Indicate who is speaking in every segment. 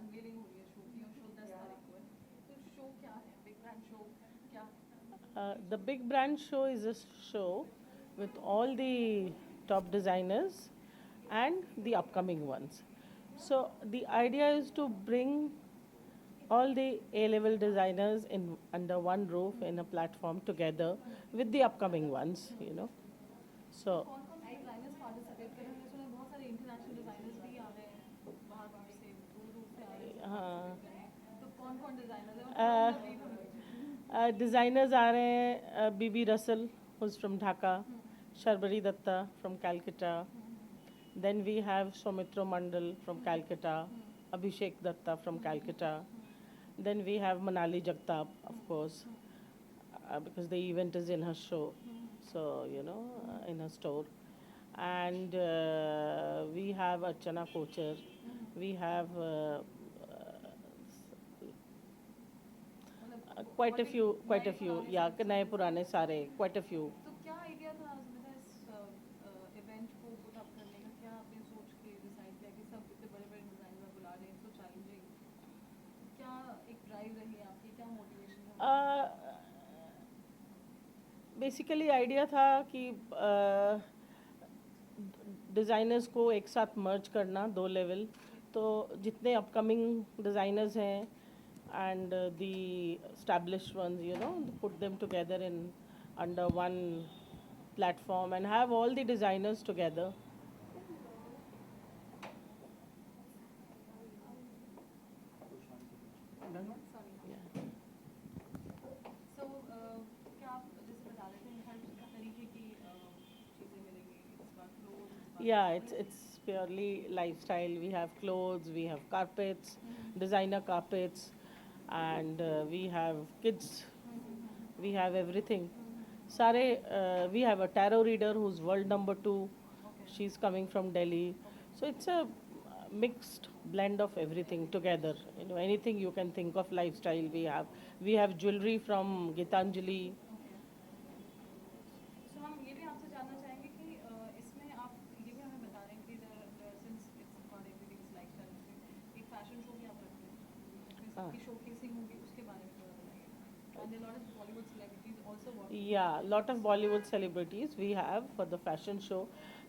Speaker 1: Unveiling हुई है show की, और शो 10 तारीख को है, तो शो क्या है, बिग ब्रांड शो क्या है?
Speaker 2: The Big Brand Show is a show with all the top designers and the upcoming ones. So the idea is to bring all the A-level designers in under one roof in a platform together with the upcoming ones. So
Speaker 1: कौन कौन से designers participate कर रहे हैं? मैंने सुना बहुत सारे इंटरनेशनल डिजाइनर्स भी आ रहे हैं, बाहर बाहर से दूर दूर से आ रहे हैं, सब पार्टिसिपेट कर रहे हैं, तो कौन कौन डिजाइनर्स है, और थोड़ा उनका ब्रीफ हमें दीजिए।
Speaker 2: designers are BB Russell, who's from Dhaka, Sharbari Datta from Calcutta. Then we have Soumitra Mandal from Calcutta, Abhishek Datta from Calcutta. Then we have Manali Jagtap, of course, because the event is in her show, so in her store. And we have Archana Kocher. We have quite a few, yeah, नए पुराने सारे, quite a few.
Speaker 1: तो क्या idea था मेरा इस event को put up करने का? क्या आपने सोच के डिसाइड किया कि सब इतने बड़े बड़े डिजाइनर बुला रहे हैं, तो चैलेंजिंग, क्या एक ड्राइव रही आपकी, क्या मोटिवेशन था?
Speaker 2: बेसिकली आइडिया था कि डिज़ाइनर्स को एक साथ मर्ज करना, दो लेवल, तो जितने अपकमिंग डिज़ाइनर्स हैं and the established ones, put them together in under one platform and have all the designers together. Yeah.
Speaker 1: सो क्या आप जैसे बता रहे थे हर तरीके की चीज़ें मिलेंगी इस बार, क्लोथ, इस बार
Speaker 2: Yeah,
Speaker 1: कपड़े?
Speaker 2: it's purely lifestyle. We have clothes, we have carpets, designer carpets, and we have kids. We have everything. Sare, we have a tarot reader who's world number 2.
Speaker 1: Okay.
Speaker 2: She's coming from Delhi. So it's a mixed blend of everything together. Anything you can think of lifestyle we have. We have jewelry from Gitanjali.
Speaker 1: सो हम ये भी आपसे जानना चाहेंगे कि इसमें आप ये भी हमें बता रहे हैं कि since it's about everything's lifestyle, एक फैशन शो भी आप रखते हैं जिसमें
Speaker 2: Ah.
Speaker 1: सबकी शोकेसिंग होगी, उसके बारे में थोड़ा बताइए। And a lot of Bollywood celebrities also work with
Speaker 2: Yeah, lot of Bollywood celebrities we have for the fashion show.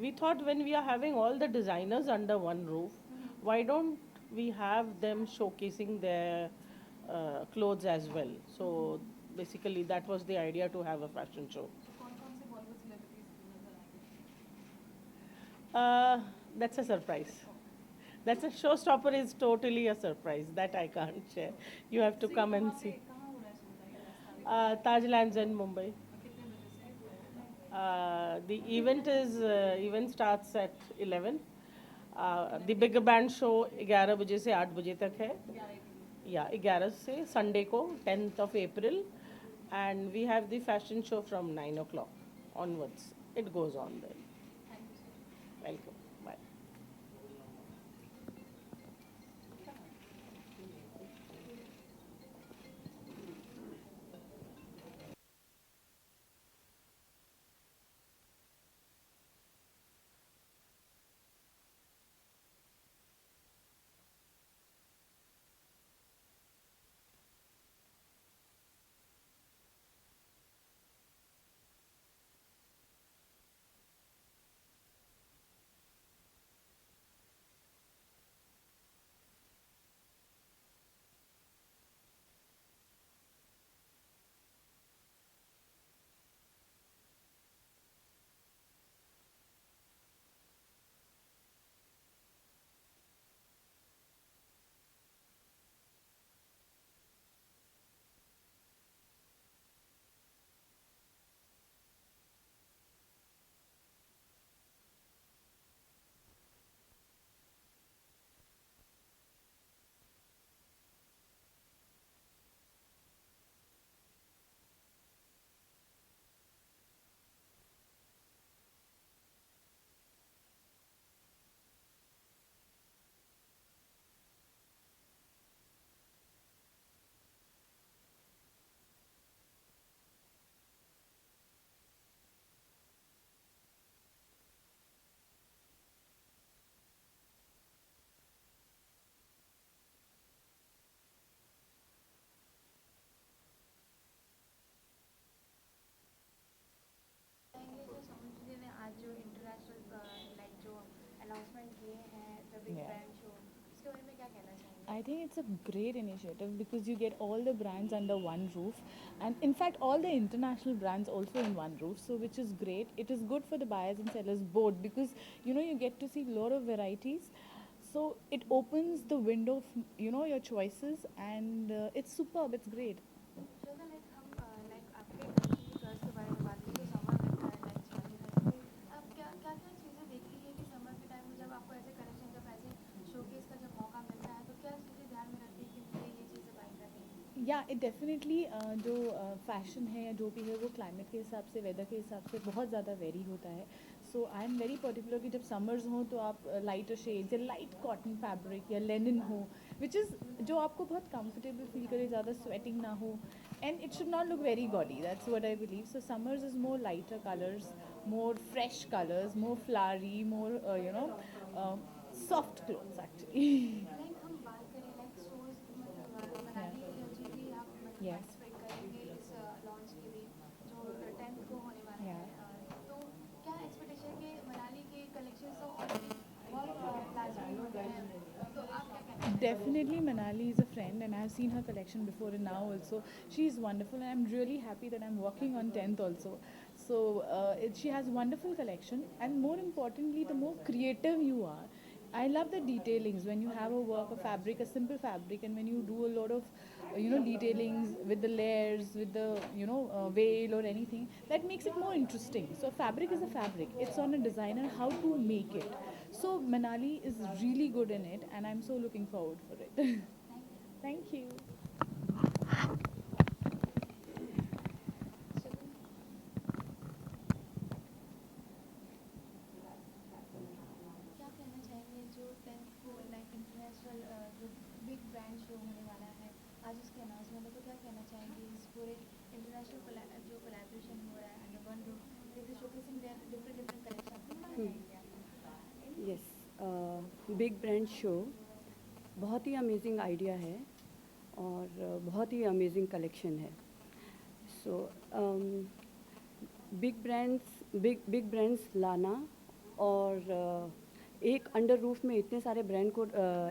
Speaker 2: We thought when we are having all the designers under one roof, why don't we have them showcasing their clothes as well? So basically, that was the idea to have a fashion show.
Speaker 1: तो कौन कौन से Bollywood celebrities नजर आएंगे?
Speaker 2: That's a surprise. That's a showstopper is totally a surprise that I can't share. You have to
Speaker 1: So ये
Speaker 2: come and
Speaker 1: कहाँ पे
Speaker 2: see.
Speaker 1: कहाँ हो रहा है शो, बताइए 10 तारीख को?
Speaker 2: Taj Lands in Mumbai.
Speaker 1: कितने बजे से?
Speaker 2: The event starts at 11. The big band show 11 बजे से 8 बजे तक है.
Speaker 1: 11
Speaker 2: Yeah, 11 से Sunday को 10th of April, and we have the fashion show from 9 o'clock onwards. It goes on then.
Speaker 1: Thank you so much.
Speaker 2: Welcome. Bye.
Speaker 3: I think it's a great initiative because you get all the brands under one roof, and in fact, all the international brands also in one roof. So, which is great. It is good for the buyers and sellers both because you get to see a lot of varieties. So it opens the window of your choices, and it's superb. It's great.
Speaker 4: Shraddha like हम like आपके collection की choice के बारे में बात की तो summer में लाइक चालू है तो आप क्या क्या क्या चीज़ें देखती है कि समर के टाइम में जब आपको ऐसे कलेक्शन जब ऐसे शोकेस का जब मौका मिलता है तो क्या चीज़ें ध्यान में रखती है कि मुझे ये चीज़ें बाई करनी है?
Speaker 3: या इट डेफिनेटली जो फैशन है या जो भी है वो क्लाइमेट के हिसाब से वेदर के हिसाब से बहुत ज़्यादा वेरी होता है. सो आई एम वेरी पर्टिकुलर कि जब समर्स हों तो आप लाइटर शेड्स या लाइट कॉटन फैब्रिक या लेनिन हो विच इज़ जो आपको बहुत कंफर्टेबल फील करे, ज़्यादा स्वेटिंग ना हो, and it should not look very gaudy. That's what I believe. So summers is more lighter colours, more fresh colors, more flowery, more soft clothes actually.
Speaker 4: Like हम बात करें लाइक शोज मतलब मनाली जो भी आप मतलब
Speaker 3: Yes.
Speaker 4: पार्टिसिपेट करेंगे इस लॉन्च के लिए जो 10th को होने वाला
Speaker 3: Yeah.
Speaker 4: है तो क्या एक्सपेक्टेशन है कि मनाली के कलेक्शन तो ऑलरेडी बहुत लाजमी होते हैं तो आप क्या कहना हैं?
Speaker 3: Definitely, Manali is a friend, and I've seen her collection before and now also. She's wonderful, and I'm really happy that I'm working on 10th also. So, she has wonderful collection, and more importantly, the more creative you are. I love the detailings when you have a work, a fabric, a simple fabric, and when you do a lot of, detailings with the layers, with the, veil or anything, that makes it more interesting. So, fabric is a fabric. It's on a designer how to make it. So Manali is really good in it, and I'm so looking forward for it. Thank you.
Speaker 4: क्या कहना चाहेंगे जो 10th को like international जो big brand show होने वाला है आज उसकी अनाउंसमेंट है तो क्या कहना चाहेंगे इस पूरे इंटरनेशनल जो कोलैबोरेशन हो रहा है under one roof with showcasing their different different collection क्या कहेंगे आप?
Speaker 5: यस, बिग ब्रांड शो बहुत ही अमेजिंग आइडिया है और बहुत ही अमेजिंग कलेक्शन है. सो बिग ब्रांड्स लाना और एक अंडर रूफ में इतने सारे ब्रांड को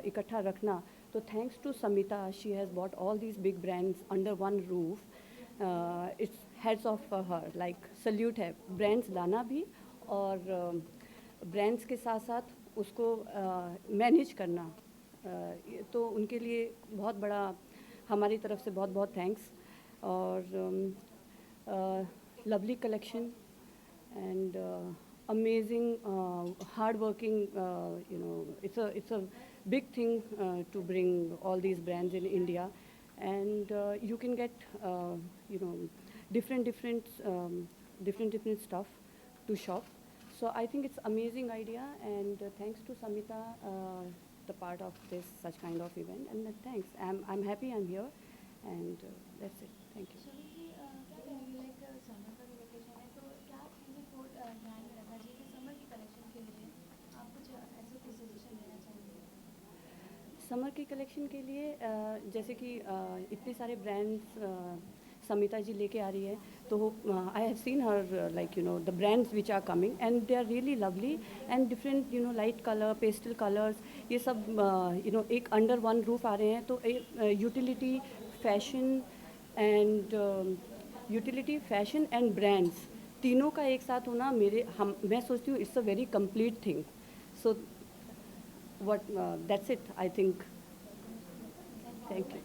Speaker 5: इकट्ठा रखना, तो thanks to Samita, she has bought all these big brands under one roof. It's heads off her, like salute है ब्रांड्स लाना भी और ब्रांड्स के साथ साथ उसको मैनेज करना. तो उनके लिए बहुत बड़ा हमारी तरफ से बहुत बहुत थैंक्स. और lovely collection and amazing hard working, it's a big thing to bring all these brands in India, and you can get different stuff to shop. So I think it's amazing idea, and thanks to Samita, the part of this such kind of event, and thanks. I'm happy I'm here, and that's it. Thank you.
Speaker 4: Sunil ji क्या कहेंगे like summer का भी vacation है तो क्या चीज़ें को ध्यान में रखना चाहिए कि समर की कलेक्शन के लिए आप कुछ ऐसे कुछ सजेशन देना चाहेंगे?
Speaker 5: समर की कलेक्शन के लिए जैसे कि इतने सारे ब्रांड्स समिता जी लेके आ रही है, तो I have seen her like the brands which are coming and they are really lovely and different light colour, pastel colours, ये सब एक अंडर वन रूफ आ रहे हैं. तो यूटिलिटी फैशन एंड ब्रांड्स तीनों का एक साथ होना मैं सोचती हूँ it's a very complete thing. So that's it, I think. Thank you.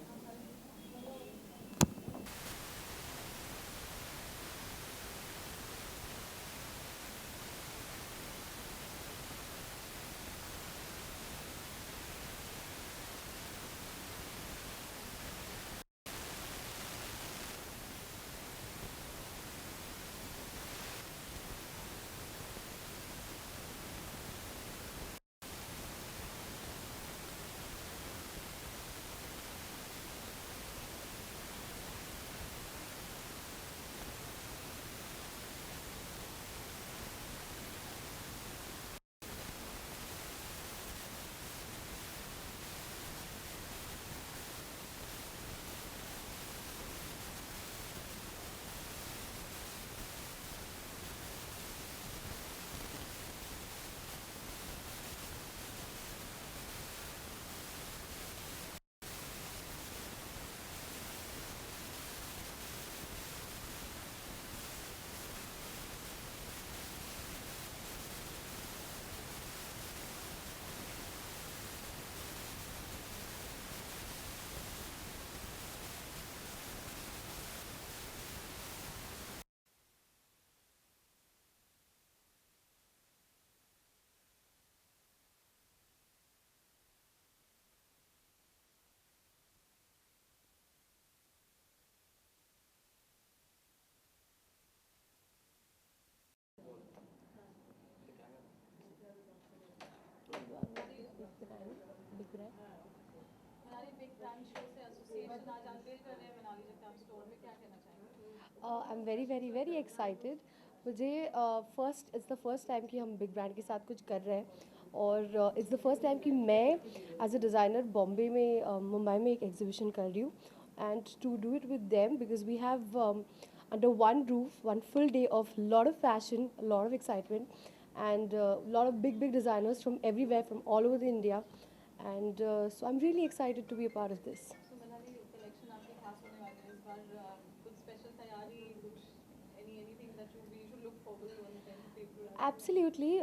Speaker 1: Brand show से एसोसिएशन आज अनवेल कर रहे हैं मनाली जब स्टोर में, क्या कहना चाहेंगे?
Speaker 6: I am very very very excited. मुझे इट्स द फर्स्ट टाइम कि हम बिग ब्रांड के साथ कुछ कर रहे हैं, और इट्स द फर्स्ट टाइम कि मैं एज अ डिज़ाइनर बॉम्बे में मुंबई में एक एग्जीबिशन कर रही हूँ, and to do it with them because we have under one roof, one full day of lot of fashion, a lot of excitement, and a lot of big designers from everywhere, from all over the India, and so I'm really excited to be a part of this.
Speaker 1: So Manali collection आपके खास होने वाले हैं इस बार, कुछ special तैयारी, कुछ anything that we should look forward to on the 10th April?
Speaker 6: Absolutely.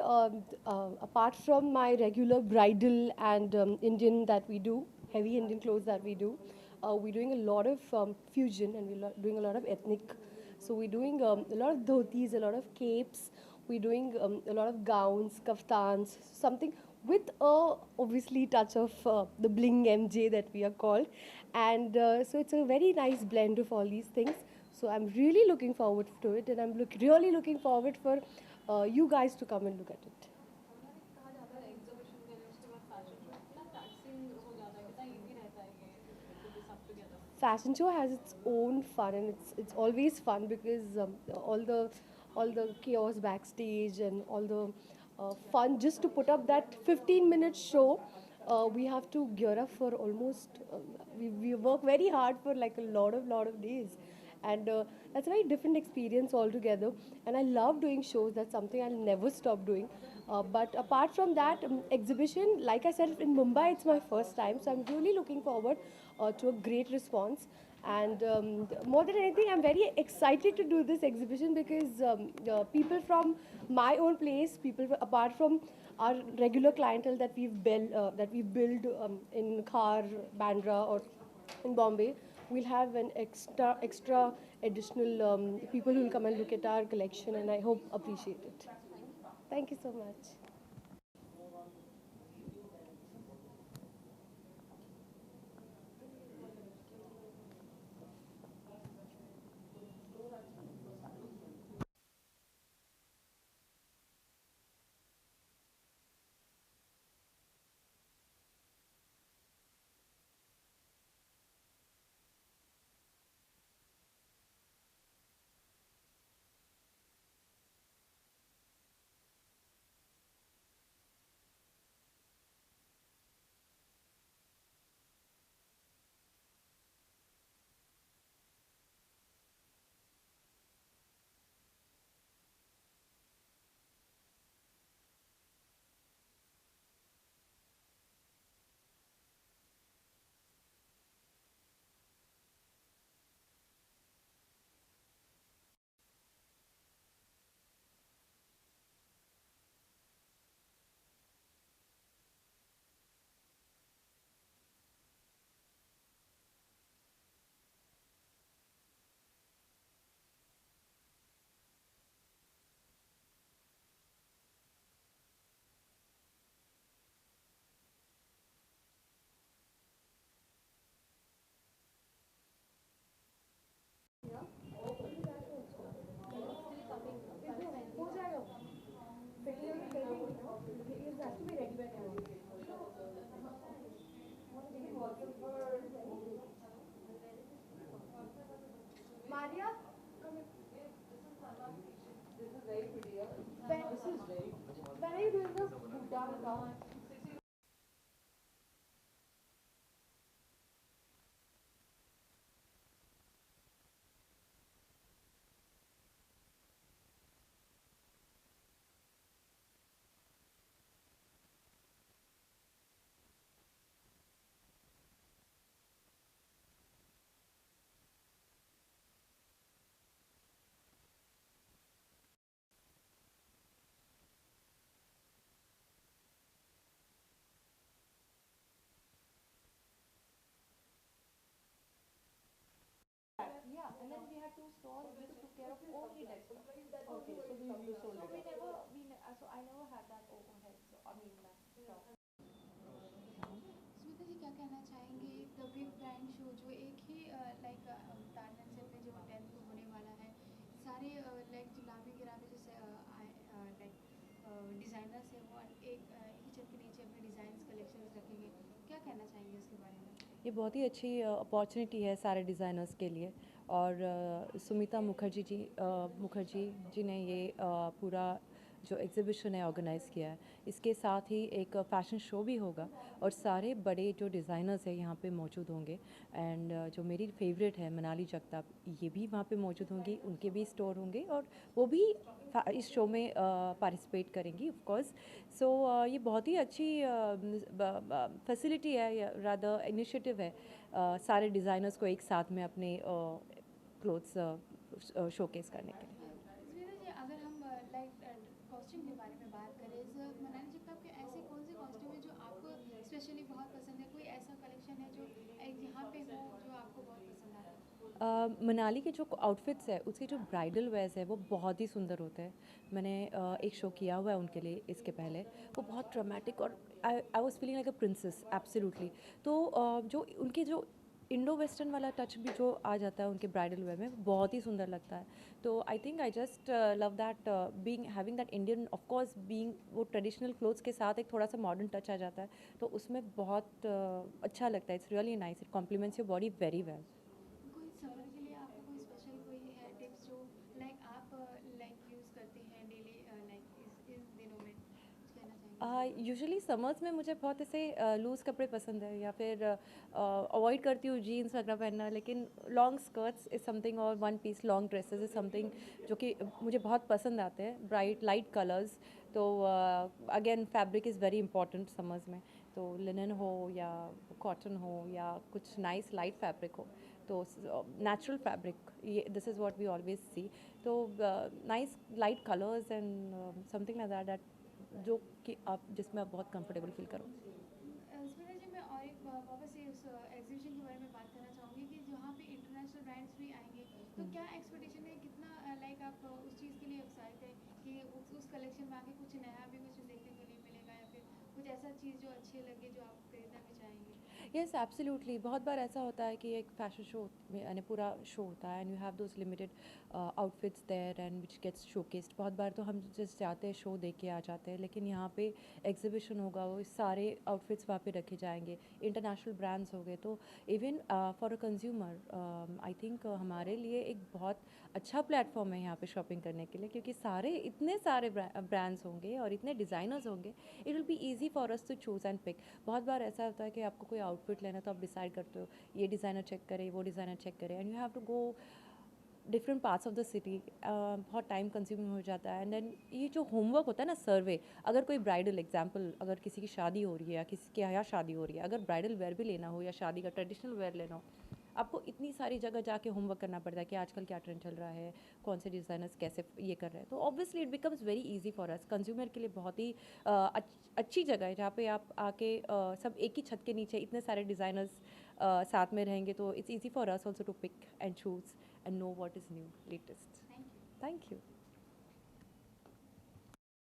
Speaker 6: Apart from my regular bridal and Indian that we do, heavy Indian clothes that we do, we're doing a lot of fusion, and we're doing a lot of ethnic. So we're doing a lot of dhotis, a lot of capes. We're doing a lot of gowns, kaftans, something with a obviously touch of the bling MJ that we are called, and so it's a very nice blend of all these things. So I'm really looking forward to it, and I'm really looking forward for you guys to come and look at it.
Speaker 1: Manali कहा जाता है exhibition करें उसके बाद fashion show, कितना taxing हो जाता है, कितना इजी रहता है ये टू बी सब together?
Speaker 6: Fashion show has its own fun, and it's always fun because all the chaos backstage and all the fun just to put up that 15-minute show. We have to gear up for almost we work very hard for like a lot of days, and that's a very different experience altogether, and I love doing shows. That's something I'll never stop doing. But apart from that, exhibition, like I said, in Mumbai, it's my first time, so I'm really looking forward to a great response. And more than anything, I'm very excited to do this exhibition because people from my own place, apart from our regular clientele that we've built in Khar, Bandra, or in Bombay, we'll have an extra additional people who will come and look at our collection, and I hope appreciate it. Thank you so much. Maria, come here. This is very pretty. When are you doing the Buddha? Yeah, and then we had two stalls which took care of only dead stuff.
Speaker 2: Okay, so you sold
Speaker 6: So
Speaker 2: it.
Speaker 6: so I never had that overhead. So I mean that stock.
Speaker 4: Smita ji क्या कहना चाहेंगे the big brand show जो एक ही like तारनसे पे जो 10th को होने वाला है, सारे लाइक जो नामी गिरामी जैसे लाइक डिज़ाइनर्स हैं वो एक ही छत के नीचे अपने डिज़ाइंस कलेक्शंस रखेंगे, क्या कहना चाहेंगे उसके बारे में?
Speaker 7: ये बहुत ही अच्छी अपॉर्चुनिटी है सारे डिज़ाइनर्स के लिए। और सुमिता मुखर्जी जी ने ये पूरा जो एग्ज़िबिशन है ऑर्गेनाइज़ किया है। इसके साथ ही एक फ़ैशन शो भी होगा और सारे बड़े जो डिज़ाइनर्स हैं यहाँ पे मौजूद होंगे। एंड जो मेरी फेवरेट है मनाली जगताप, ये भी वहाँ पे मौजूद होंगी, उनके भी स्टोर होंगे और वो भी इस शो में पार्टिसिपेट करेंगी ऑफ कोर्स। सो ये बहुत ही अच्छी फैसिलिटी है या रादर इनिशिएटिव है सारे डिज़ाइनर्स को एक साथ में अपने क्लोथ्स शोकेस करने के लिए।
Speaker 4: स्मिता जी, अगर हम लाइक कॉस्ट्यूम के बारे में बात करें, इस मनाली जगताप के ऐसे कौन से कॉस्ट्यूम है जो आपको स्पेशली बहुत पसंद है? कोई ऐसा कलेक्शन है जो यहाँ पे हो जो आपको बहुत पसंद आता है?
Speaker 7: मनाली के जो आउटफिट्स है उसके जो ब्राइडल वेयर्स है वो बहुत ही सुंदर होते हैं। मैंने एक शो किया हुआ है उनके लिए इसके पहले, वो बहुत ड्रामेटिक और I was feeling like a princess absolutely. तो जो उनके जो इंडो वेस्टर्न वाला टच भी जो आ जाता है उनके ब्राइडल वेयर में, वो बहुत ही सुंदर लगता है। तो I think I just love that being having that Indian, of course being वो ट्रेडिशनल क्लोथ्स के साथ एक थोड़ा सा मॉडर्न टच आ जाता है, तो उसमें बहुत अच्छा लगता है। It's really nice, it compliments your body very well.
Speaker 4: कोई समर के लिए आपको कोई स्पेशल कोई है टिप्स जो लाइक आप लाइक यूज़ करते हैं डेली लाइक इस दिनों में, कुछ कहना चाहेंगे?
Speaker 7: यूजुअली समर्स में मुझे बहुत ऐसे लूज़ कपड़े पसंद है या फिर अवॉइड करती हूँ जीन्स वगैरह पहनना, लेकिन लॉन्ग स्कर्ट्स इज़ समथिंग और one piece long dresses is something जो कि मुझे बहुत पसंद आते हैं, ब्राइट लाइट कलर्स। तो again fabric is very important summers में, तो लिनन हो या कॉटन हो या कुछ नाइस लाइट फैब्रिक हो, तो नेचुरल फैब्रिक, ये this is what we always see. तो nice light colours and something like that जो कि आप जिसमें आप बहुत कंफर्टेबल फील करो।
Speaker 4: स्मिता जी, मैं और एक वापस से उस एग्जीबिशन के बारे में बात करना चाहूँगी कि जहाँ पे इंटरनेशनल ब्रांड्स भी आएंगे, तो क्या एक्सपेक्टेशन है, कितना लाइक आप उस चीज़ के लिए एक्साइटेड है कि उस कलेक्शन में आके कुछ नया भी कुछ देखने को नहीं मिलेगा, या फिर कुछ ऐसा चीज़ जो अच्छी लगे जो आप खरीदना भी चाहेंगे?
Speaker 7: येस एब्सोल्युटली, बहुत बार ऐसा होता है कि एक फैशन शो में यानी पूरा शो होता है and you have those limited outfits there and which gets showcased. बहुत बार तो हम जस्ट जाते हैं शो देख के आ जाते हैं, लेकिन यहाँ पे एग्जीबिशन होगा, वो सारे आउटफिट्स वहाँ पे रखे जाएंगे, इंटरनेशनल ब्रांड्स हो गए। तो even for a consumer I think हमारे लिए एक बहुत अच्छा प्लेटफॉर्म है यहाँ पे शॉपिंग करने के लिए, क्योंकि सारे इतने सारे ब्रांड्स होंगे और इतने डिज़ाइनर्स होंगे, it will be easy for us to choose and pick. बहुत बार ऐसा होता है कि आपको कोई आउटफिट लेना, तो आप डिसाइड करते हो ये डिज़ाइनर चेक करें, वो डिज़ाइनर चेक करें, and you have to go different parts of the city. बहुत टाइम कंज्यूमिंग हो जाता है। एंड देन ये जो होमवर्क होता है ना, सर्वे, अगर कोई ब्राइडल एग्जाम्पल, अगर किसी की शादी हो रही है या किसी के यहाँ शादी हो रही है, अगर ब्राइडल वेयर भी लेना हो या शादी का ट्रेडिशनल वेयर लेना हो, आपको इतनी सारी जगह जाके होमवर्क करना पड़ता है कि आजकल क्या ट्रेंड चल रहा है, कौन से डिज़ाइनर्स कैसे ये कर रहे हैं। तो obviously it becomes very easy for us consumer के लिए, बहुत ही अच्छी जगह है जहाँ पे आप आके सब एक ही छत के नीचे इतने सारे डिज़ाइनर्स साथ में रहेंगे, तो it's easy for us also to pick and choose and know what is new, latest.
Speaker 4: Thank you.
Speaker 7: Thank you.